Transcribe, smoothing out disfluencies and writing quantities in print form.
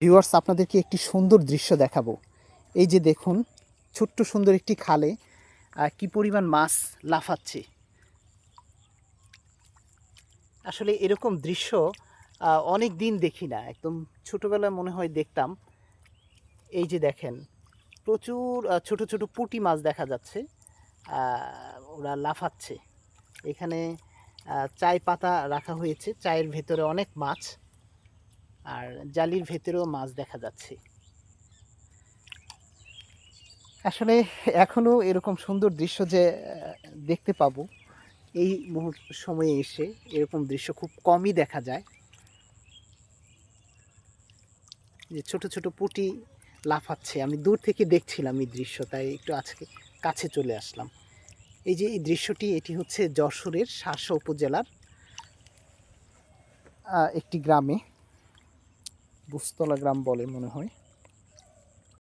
Viewers, আপনাদেরকে একটি সুন্দর দৃশ্য দেখাবো। এই যে দেখুন, ছোট্ট সুন্দর একটি খালে কি পরিমাণ মাছ লাফাচ্ছে। আসলে এরকম দৃশ্য অনেক দিন দেখি না, একদম ছোটোবেলায় মনে হয় দেখতাম। এই যে দেখেন, প্রচুর ছোট ছোট পুঁটি মাছ দেখা যাচ্ছে, ওরা লাফাচ্ছে। এখানে চায় পাতা রাখা হয়েছে, চায়ের ভেতরে অনেক মাছ, আর জালির ভেতরেও মাছ দেখা যাচ্ছে। আসলে এখনো এরকম সুন্দর দৃশ্য যে দেখতে পাবো এই সময়ে এসে, এরকম দৃশ্য খুব কমই দেখা যায়। যে ছোট ছোট পুঁটি লাফাচ্ছে, আমি দূর থেকে দেখছিলাম এই দৃশ্য, তাই একটু আজকে কাছে চলে আসলাম। এই যে এই দৃশ্যটি, এটি হচ্ছে যশোরের শার্শা উপজেলার একটি গ্রামে, বুস্তলা গ্রাম বলে মনে হয়।